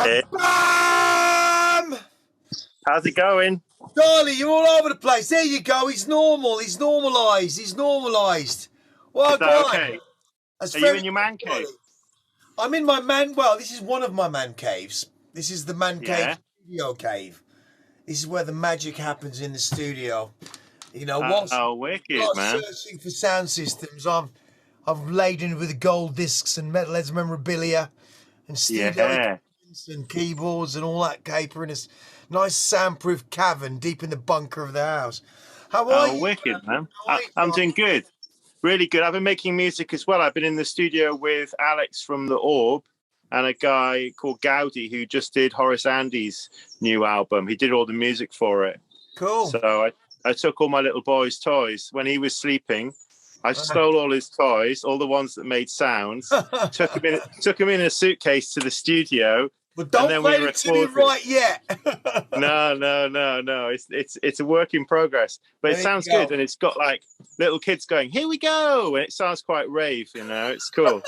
Hey, Bam! how's it going? Darlie, you're all over the place. There you go. He's normal. He's normalised. He's normalised. Well, Is go that on. okay? That's Are you very in your good, man cave? Darlie. I'm in my man. Well, this is one of my man caves. This is the man Yeah. cave studio cave. This is where the magic happens in the studio. You know, whilst Oh, I'm wicked, not man. searching for sound systems, I've laden with gold discs and metalheads memorabilia and studio Yeah. and keyboards and all that caper in this nice soundproof cavern deep in the bunker of the house. How are Oh, you? wicked, man. How are you, I'm John? doing good. Really good. I've been making music as well. I've been in the studio with Alex from the Orb and a guy called Goldie who just did Horace Andy's new album. He did all the music for it. Cool. So I took all my little boy's toys when he was sleeping. I stole all his toys, all the ones that made sounds, took him in a suitcase to the studio, But and don't then we play it to me recorded. right yet. No. It's a work in progress, but it There you sounds good, go. and it's got like little kids going, "Here we go," and it sounds quite rave. You know, it's cool.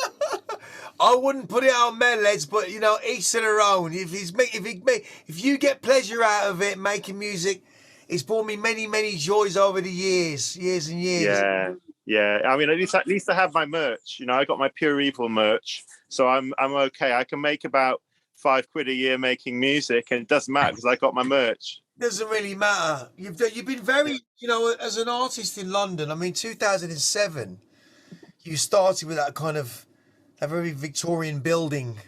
I wouldn't put it on Meleds, but you know, each to their own. If you get pleasure out of it, making music, it's brought me many joys over the years and years. Yeah. I mean, at least I have my merch. You know, I got my Pure Evil merch, so I'm okay. I can make about £5 a year making music, and it doesn't matter because I got my merch. Doesn't really matter. You've been very, you know, as an artist in London. I mean, 2007, you started with that kind of a very Victorian building,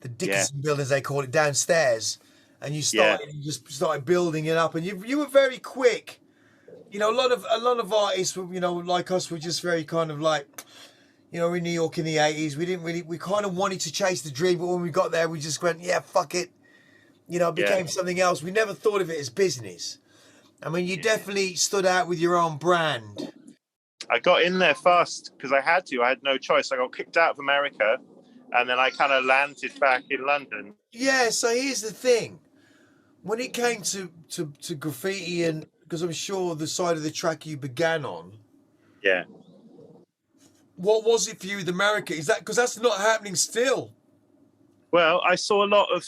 the Dickinson building, as they call it, downstairs, and you just started building it up, and you were very quick. You know, a lot of artists, you know, like us, were just very kind of like, you know, in New York in the 80s. We kind of wanted to chase the dream, but when we got there, we just went, yeah, fuck it. You know, it became something else. We never thought of it as business. I mean, you definitely stood out with your own brand. I got in there fast because I had to. I had no choice. I got kicked out of America, and then I kind of landed back in London. Yeah, so here's the thing. When it came to graffiti, and because I'm sure the side of the track you began on, Yeah. what was it for you with America? Is that because that's not happening still? Well, I saw a lot of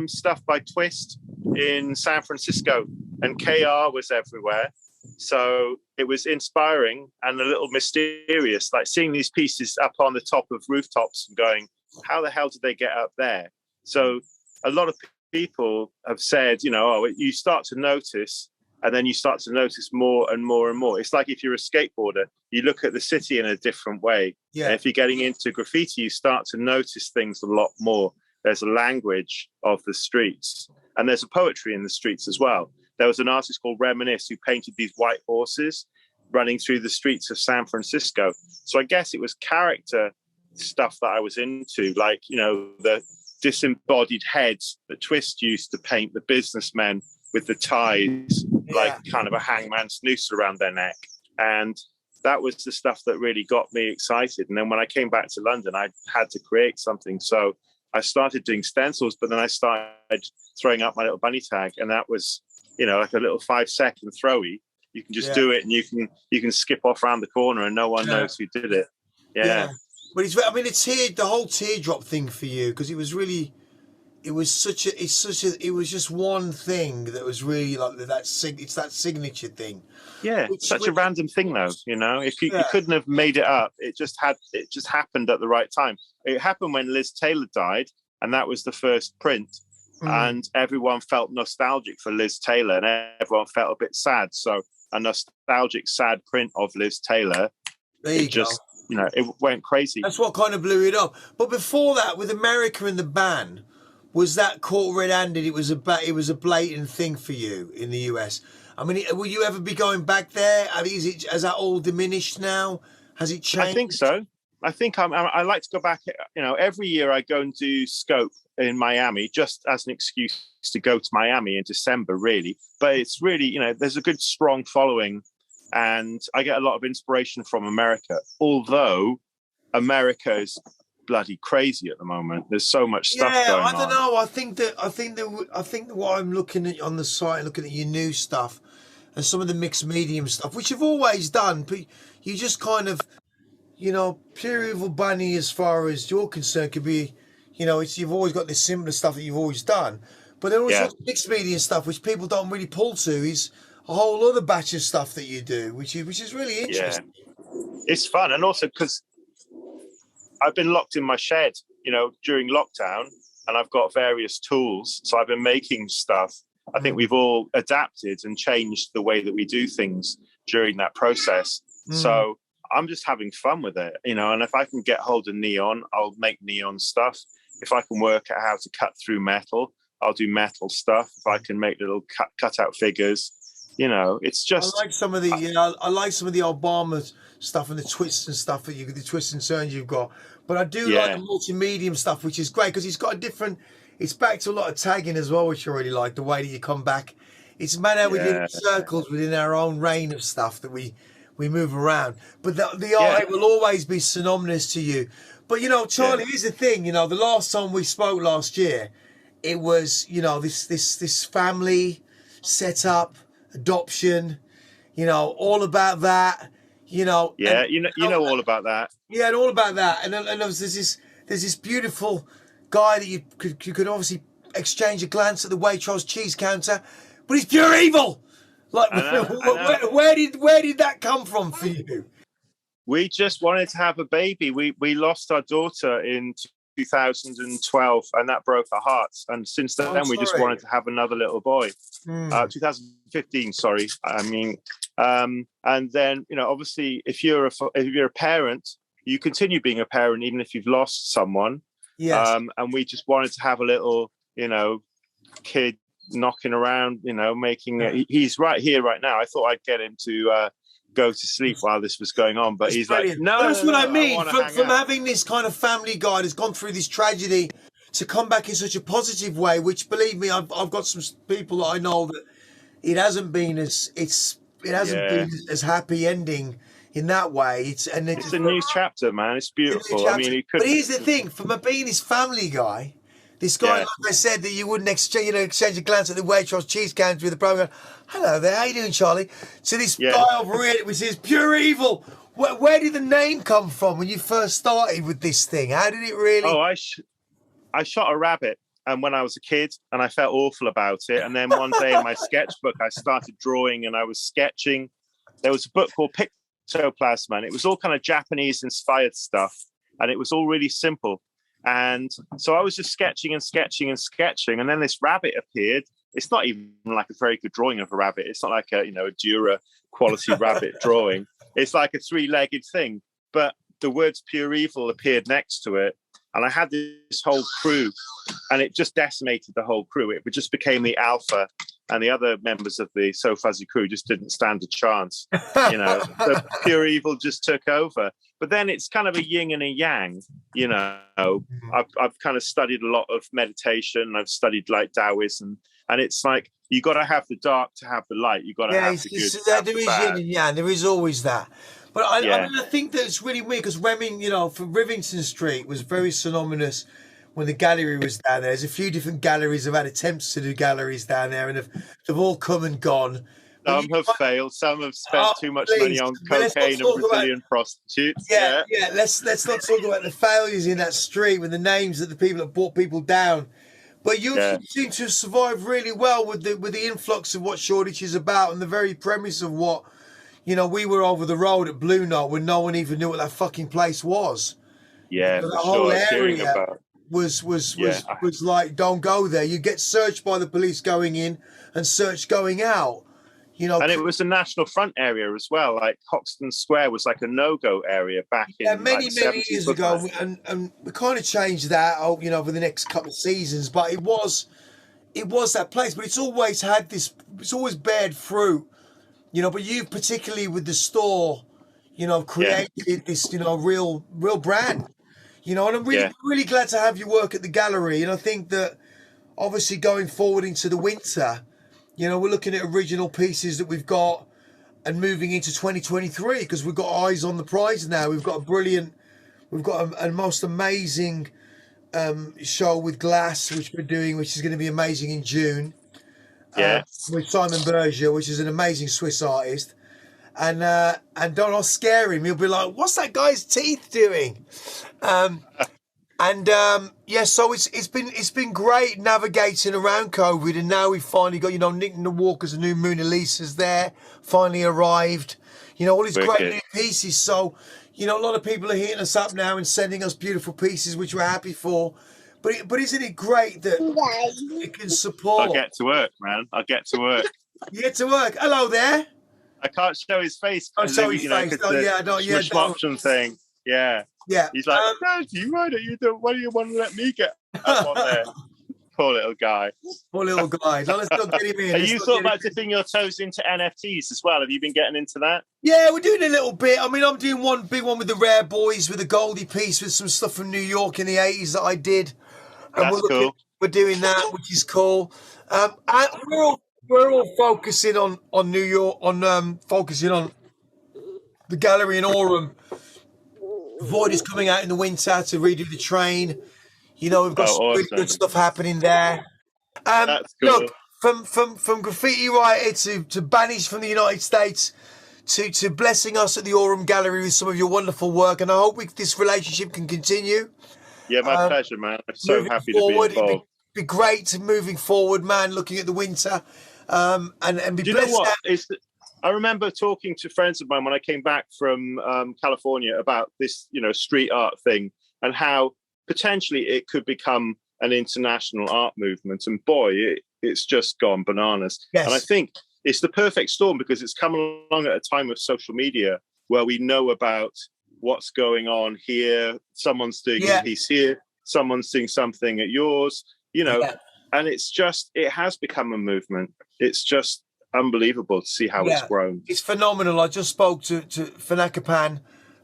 stuff by Twist in San Francisco, and KR was everywhere. So it was inspiring and a little mysterious, like seeing these pieces up on the top of rooftops and going, how the hell did they get up there? So a lot of people have said, you know, oh, you start to notice, and then you start to notice more and more and more. It's like if you're a skateboarder, you look at the city in a different way. Yeah. And if you're getting into graffiti, you start to notice things a lot more. There's a language of the streets, and there's a poetry in the streets as well. There was an artist called Reminisce who painted these white horses running through the streets of San Francisco. So I guess it was character stuff that I was into, like, you know, the disembodied heads that Twist used to paint the businessmen with the ties, like kind of a hangman's noose around their neck. And that was the stuff that really got me excited. And then when I came back to London, I had to create something. So I started doing stencils, but then I started throwing up my little bunny tag, and that was, you know, like a little 5-second throwy. You can just do it, and you can skip off around the corner, and no one knows who did it. Yeah. But I mean, the whole teardrop thing for you, because it was really, it was just one thing that was really like it's that signature thing. Yeah, such a random thing, though. You know, if you couldn't have made it up, it just happened at the right time. It happened when Liz Taylor died, and that was the first print, and everyone felt nostalgic for Liz Taylor, and everyone felt a bit sad. So a nostalgic, sad print of Liz Taylor. There you go. You know, it went crazy. That's what kind of blew it up. But before that, with America and the ban, was that caught red-handed? It was a blatant thing for you in the US. I mean, will you ever be going back there? Has that all diminished now? Has it changed? I think so. I think I like to go back. You know, every year I go and do Scope in Miami just as an excuse to go to Miami in December, really. But it's really, you know, there's a good, strong following, and I get a lot of inspiration from America. Although America is bloody crazy at the moment. There's so much stuff going on. I don't know. I think that what I'm looking at on the site, looking at your new stuff and some of the mixed medium stuff, which you've always done, but you just kind of, you know, Pure Evil Bunny, as far as you're concerned, could be, You know, you've always got this simpler stuff that you've always done, but then also Yeah, mixed media stuff, which people don't really pull to, is a whole other batch of stuff that you do, which is really yeah. interesting. It's fun, and also because I've been locked in my shed, during lockdown, and I've got various tools. So I've been making stuff. I think we've all adapted and changed the way that we do things during that process. Mm. So I'm just having fun with it, and if I can get hold of neon, I'll make neon stuff. If I can work out how to cut through metal, I'll do metal stuff. If I can make little cut out figures, it's I just, like some of the I like some of the Obama stuff and the twists and stuff that the twists and turns you've got. But I do like the yeah, multi-medium stuff, which is great because it's got a different. It's back to a lot of tagging as well, which I really like. The way that you come back, it's made out with little yeah, circles within our own reign of stuff that we move around. But the yeah, art it will always be synonymous to you. But yeah, Charlie, here's the thing. The last time we spoke last year, it was this family setup, adoption, all about that, and yeah. You know all about that. yeah, and all about that. And there's this beautiful guy that you could obviously exchange a glance at the Waitrose cheese counter, but he's pure evil. Like, I know, I know. where did that come from for you? We just wanted to have a baby. We lost our daughter in 2012, and that broke our hearts. And since I'm then, we just sorry. wanted to have another little boy. Hmm. 2015, sorry. I mean, and then obviously, if you're a parent, you continue being a parent even if you've lost someone. Yes. And we just wanted to have a little, kid knocking around, making. He's right here, right now. I thought I'd get him to go to sleep while this was going on, but It's he's like, brilliant. no, But that's no, what I no, I mean. want to From hang from out. having this kind of family guy that's gone through this tragedy to come back in such a positive way, which believe me, I've got some people that I know that it hasn't been Yeah, as happy ending in that way. it's a new chapter, man. It's in the beautiful. I chapter. mean, he But could, here's the thing: from being this family guy, this guy, yeah, like I said, that you wouldn't exchange a glance at the Waitrose cheese counter with the program. Hello there, how you doing, Charlie? To this yeah. guy over here, which is pure evil. Where did the name come from when you first started with this thing? How did it really? Oh, I shot a rabbit, and when I was a kid, and I felt awful about it. And then one day in my sketchbook, I started drawing, and I was sketching. There was a book called Pictoplasma, and it was all kind of Japanese inspired stuff, and it was all really simple. And so I was just sketching and sketching and sketching, and then this rabbit appeared. It's not even like a very good drawing of a rabbit. It's not like a Dura quality rabbit drawing. It's like a three-legged thing. But the words pure evil appeared next to it. And I had this whole crew, and it just decimated the whole crew. It just became the alpha, and the other members of the So Fuzzy crew just didn't stand a chance. The pure evil just took over. But then it's kind of a yin and a yang. I've kind of studied a lot of meditation. I've studied like Taoism, and it's like you got to have the dark to have the light. You got to Yeah, have the good to have there the is yin bad. and yang. There is always that. But I Yeah, mean, I think that it's really weird because for Rivington Street was very synonymous when the gallery was down there. There's a few different galleries have had attempts to do galleries down there, and they've all come and gone. But some have failed. Some have spent oh, too much please, money on but let's not cocaine and talk about Brazilian prostitutes. yeah, Yeah, yeah. Let's not talk about the failures in that street with the names of the people that brought people down. But you yeah, seem to have survived really well with the influx of what Shoreditch is about and the very premise of what we were over the road at Blue Note when no one even knew what that fucking place was. yeah, The for whole sure. I was hearing area about. was was Yeah, was was like, don't go there. You get searched by the police going in and searched going out. and it was a National Front area as well. Like Hoxton Square was like a no-go area back Yeah, in like many the many 70s, years wasn't ago, it? and we kind of changed that, over the next couple of seasons. But it was that place. But it's always had this. It's always bared fruit, But you particularly with the store, Yeah, created this, real brand, And I'm really yeah, really glad to have you work at the gallery. And I think that obviously going forward into the winter, we're looking at original pieces that we've got and moving into 2023 because we've got eyes on the prize now. We've got a most amazing show with glass, which we're doing, which is going to be amazing in June, yeah. with Simon Berger, which is an amazing Swiss artist. And don't scare him. He'll be like, "What's that guy's teeth doing?" Um, And yeah, so it's been great navigating around COVID, and now we've finally got, you know, Nick and the Walker's and new Mona Lisa's there, finally arrived. You know, all these great Wicked. new pieces. So, you know, a lot of people are hitting us up now and sending us beautiful pieces, which we're happy for. But isn't it great that it can I'll support? get to work, man. I'll get to work. You get to work. Hello there. I can't show his face. Oh, show his You know, face. because Oh the yeah, no, yeah, smush don't. option thing. Yeah. Yeah. He's like, Daddy, why do you want to let me get up on there? Poor little guy. Poor little guy. No, let's not get him in. Have Let's you not thought get him about in. dipping your toes into NFTs as well? Have you been getting into that? Yeah, we're doing a little bit. I mean, I'm doing one big one with the Rare Boys with the Goldie piece with some stuff from New York in the 80s that I did. And That's cool. we're doing that, which is cool. And we're all focusing on New York, on focusing on the gallery in Aurum. Void is coming out in the winter to redo the train. You know, we've got some really Awesome. good stuff happening there. That's cool. Look, from graffiti writer to banished from the United States to blessing us at the Aurum Gallery with some of your wonderful work, and I hope this relationship can continue. Yeah, my pleasure, man. I'm so happy to be Forward, involved. it'd be great to moving forward, man. Looking at the winter, and be Do you blessed. know what? I remember talking to friends of mine when I came back from California about this, you know, street art thing and how potentially it could become an international art movement. And boy, it's just gone bananas. Yes. And I think it's the perfect storm because it's come along at a time of social media where we know about what's going on here. Someone's doing a piece here. Someone's doing something at yours, you know, and it has become a movement. It's just unbelievable to see how it's grown. It's phenomenal. I just spoke to Fanakapan,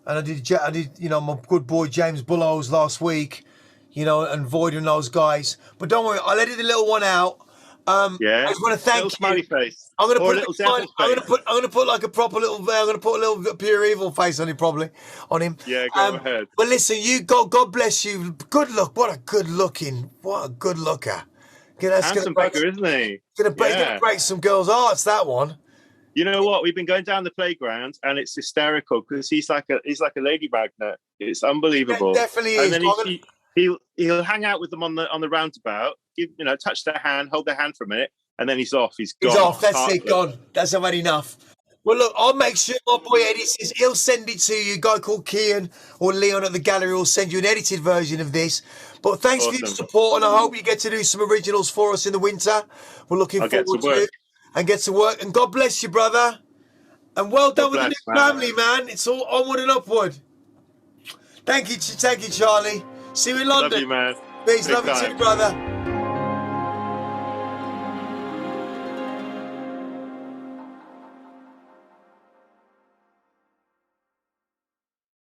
and I did, you know, my good boy James Bullows last week, you know, and Void and those guys. But don't worry, I'll edit the little one out. I just want to thank little smiley face. I'm gonna Or put a little devil face. I'm gonna put like a proper little. I'm gonna put a little pure evil face on him, probably on him. Yeah, go ahead. But listen, God bless you. Good look. What a good looker. Handsome bugger, isn't he? Gonna break some girls' hearts. That one. You know what? We've been going down the playground, and it's hysterical because he's like a lady magnet. It's unbelievable. Yeah, definitely is. And then he'll hang out with them on the roundabout. Touch their hand, hold their hand for a minute, and then he's off. He's gone. He's off. That's it. Gone. That's about enough. Well, look, I'll make sure my boy edits this. He'll send it to you. A guy called Kian or Leon at the gallery will send you an edited version of this. But thanks for your support, and I hope you get to do some originals for us in the winter. We're looking forward to it. And get to work. And God bless you, brother. And well done with the new family, man. It's all onward and upward. Thank you, Charlie. See you in London. Love you, man. Peace. Love you too, brother.